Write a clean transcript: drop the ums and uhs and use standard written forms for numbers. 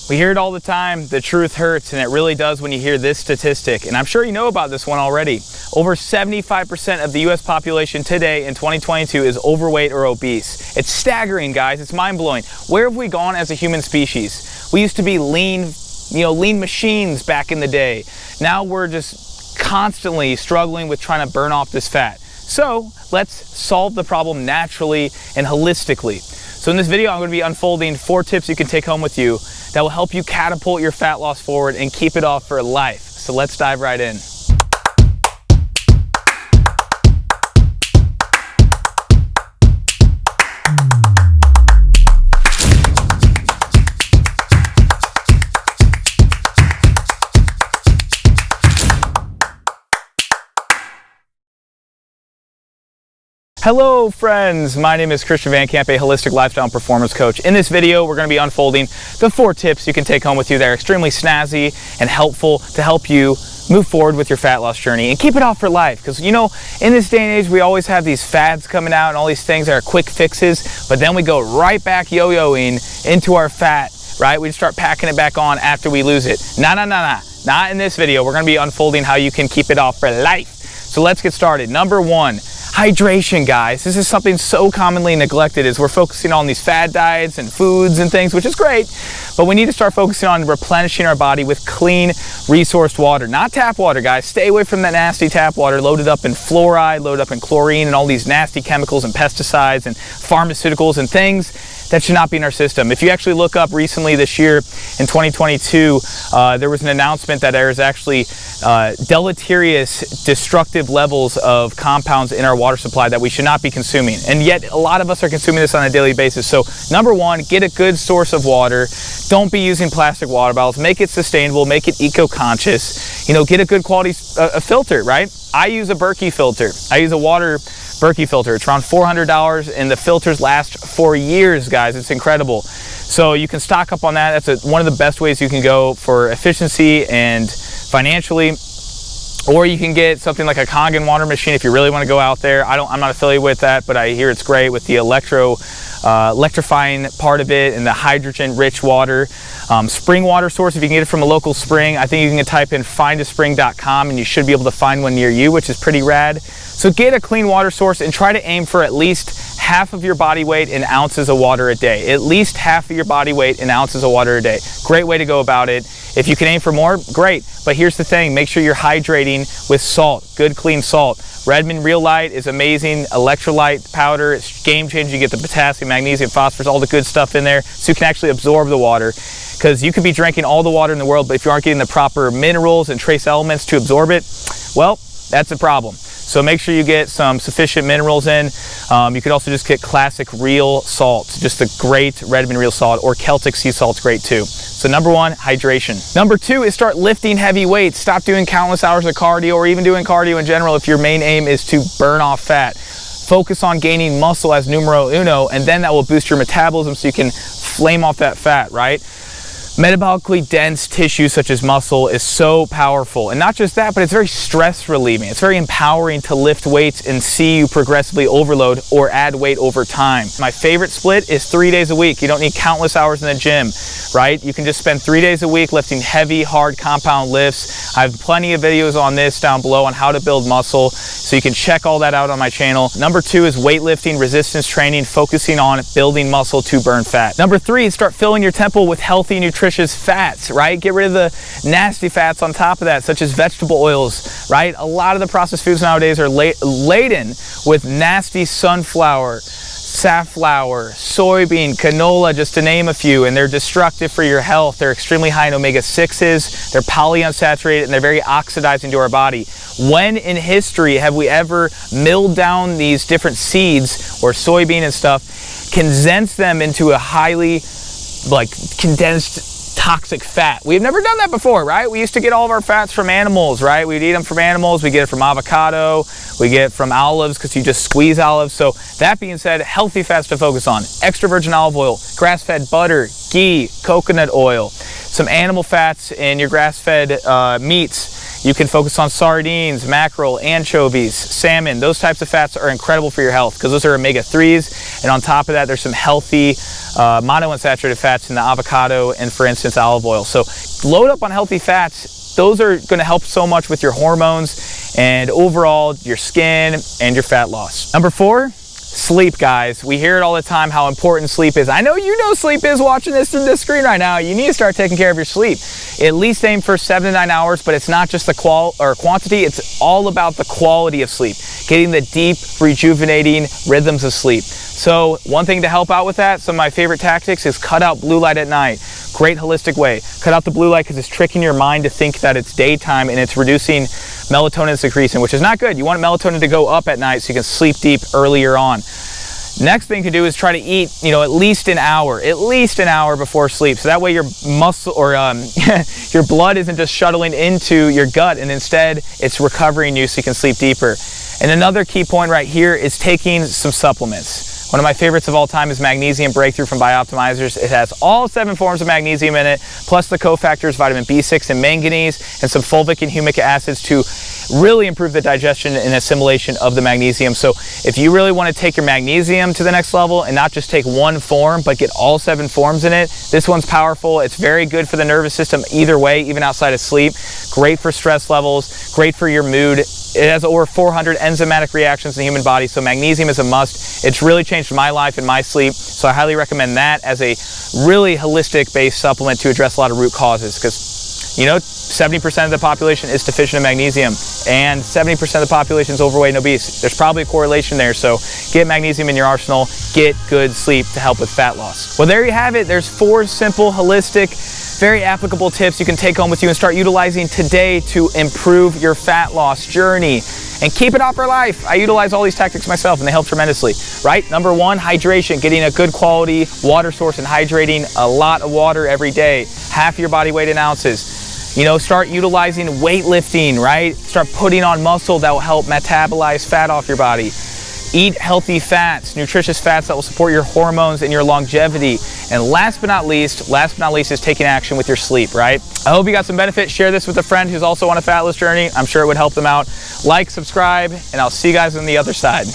We hear it all the time, the truth hurts, and it really does when you hear this statistic. And I'm sure you know about this one already. Over 75% of the US population today in 2022 is overweight or obese. It's staggering, guys. It's mind-blowing. Where have we gone as a human species? We used to be lean, lean machines back in the day. Now we're just constantly struggling with trying to burn off this fat. So let's solve the problem naturally and holistically. So in this video, I'm going to be unfolding 4 tips you can take home with you that will help you catapult your fat loss forward and keep it off for life. So let's dive right in. Hello friends, my name is Christian Van Camp, a holistic lifestyle and performance coach. In this video, we're going to be unfolding the 4 tips you can take home with you that are extremely snazzy and helpful to help you move forward with your fat loss journey and keep it off for life. Because in this day and age, we always have these fads coming out and all these things that are quick fixes, but then we go right back yo-yoing into our fat, right? We start packing it back on after we lose it. Not in this video. We're going to be unfolding how you can keep it off for life. So let's get started. Number 1. Hydration, guys. This is something so commonly neglected as we're focusing on these fad diets and foods and things, which is great, but we need to start focusing on replenishing our body with clean, resourced water. Not tap water, guys. Stay away from that nasty tap water loaded up in fluoride, loaded up in chlorine, and all these nasty chemicals and pesticides and pharmaceuticals and things that should not be in our system. If you actually look up recently this year in 2022, there was an announcement that there's actually deleterious, destructive levels of compounds in our water supply that we should not be consuming. And yet a lot of us are consuming this on a daily basis. So number 1, get a good source of water. Don't be using plastic water bottles. Make it sustainable, make it eco-conscious. Get a good quality filter, right? I use a Berkey filter. I use a water Berkey filter. It's around $400 and the filters last for years, guys. It's incredible. So you can stock up on that. That's one of the best ways you can go for efficiency and financially. Or you can get something like a Kangen water machine if you really want to go out there. I'm not affiliated with that, but I hear it's great with the electrifying part of it and the hydrogen-rich water. Spring water source, if you can get it from a local spring, I think you can type in findaspring.com and you should be able to find one near you, which is pretty rad. So get a clean water source and try to aim for at least half of your body weight in ounces of water a day. At least half of your body weight in ounces of water a day. Great way to go about it. If you can aim for more, great. But here's the thing, make sure you're hydrating with salt, good clean salt. Redmond Real Light is amazing. Electrolyte powder, it's game changing. You get the potassium, magnesium, phosphorus, all the good stuff in there so you can actually absorb the water. Because you could be drinking all the water in the world, but if you aren't getting the proper minerals and trace elements to absorb it, well, that's a problem. So make sure you get some sufficient minerals in. You could also just get classic real salt, just a great Redmond Real Salt, or Celtic sea salt's great too. So number 1, hydration. Number 2 is start lifting heavy weights. Stop doing countless hours of cardio or even doing cardio in general if your main aim is to burn off fat. Focus on gaining muscle as numero uno, and then that will boost your metabolism so you can flame off that fat, right? Metabolically dense tissue such as muscle is so powerful, and not just that, but it's very stress relieving. It's very empowering to lift weights and see you progressively overload or add weight over time. My favorite split is 3 days a week. You don't need countless hours in the gym, right? You can just spend 3 days a week lifting heavy, hard compound lifts. I have plenty of videos on this down below on how to build muscle, so you can check all that out on my channel. Number 2 is weightlifting, resistance training, focusing on building muscle to burn fat. Number 3 is start filling your temple with healthy, nutritious fats, right? Get rid of the nasty fats on top of that, such as vegetable oils, right? A lot of the processed foods nowadays are laden with nasty sunflower, safflower, soybean, canola, just to name a few, and they're destructive for your health. They're extremely high in omega-6s, they're polyunsaturated, and they're very oxidizing to our body. When in history have we ever milled down these different seeds or soybean and stuff, condensed them into a highly condensed toxic fat? We've never done that before, right? We used to get all of our fats from animals, right? We'd eat them from animals. We get it from avocado. We get it from olives because you just squeeze olives. So that being said, healthy fats to focus on. Extra virgin olive oil, grass-fed butter, ghee, coconut oil, some animal fats in your grass-fed meats. You can focus on sardines, mackerel, anchovies, salmon. Those types of fats are incredible for your health because those are omega-3s. And on top of that, there's some healthy monounsaturated fats in the avocado and, for instance, olive oil. So load up on healthy fats. Those are going to help so much with your hormones and overall your skin and your fat loss. Number 4, sleep, guys. We hear it all the time how important sleep is. I know you know sleep is watching this in this screen right now. You need to start taking care of your sleep. At least aim for 7 to 9 hours, but it's not just the quantity, it's all about the quality of sleep. Getting the deep, rejuvenating rhythms of sleep. So one thing to help out with that, some of my favorite tactics is cut out blue light at night. Great holistic way. Cut out the blue light because it's tricking your mind to think that it's daytime and it's reducing melatonin secretion, which is not good. You want melatonin to go up at night so you can sleep deep earlier on. Next thing to do is try to eat, at least an hour before sleep. So that way your muscle or your blood isn't just shuttling into your gut, and instead it's recovering you so you can sleep deeper. And another key point right here is taking some supplements. One of my favorites of all time is Magnesium Breakthrough from Bioptimizers. It has all 7 forms of magnesium in it, plus the cofactors vitamin B6 and manganese, and some fulvic and humic acids to really improve the digestion and assimilation of the magnesium. So if you really want to take your magnesium to the next level and not just take one form, but get all 7 forms in it, this one's powerful. It's very good for the nervous system either way, even outside of sleep. Great for stress levels, great for your mood. It has over 400 enzymatic reactions in the human body, so magnesium is a must. It's really changed my life and my sleep, so I highly recommend that as a really holistic-based supplement to address a lot of root causes, because 70% of the population is deficient in magnesium, and 70% of the population is overweight and obese. There's probably a correlation there, so get magnesium in your arsenal, get good sleep to help with fat loss. Well, there you have it. There's 4 simple, holistic, very applicable tips you can take home with you and start utilizing today to improve your fat loss journey and keep it off for life. I utilize all these tactics myself and they help tremendously, right? Number 1, hydration, getting a good quality water source and hydrating a lot of water every day, half your body weight in ounces. Start utilizing weightlifting, right? Start putting on muscle that will help metabolize fat off your body. Eat healthy fats, nutritious fats that will support your hormones and your longevity. And last but not least is taking action with your sleep, right? I hope you got some benefit. Share this with a friend who's also on a fat loss journey. I'm sure it would help them out. Like, subscribe, and I'll see you guys on the other side.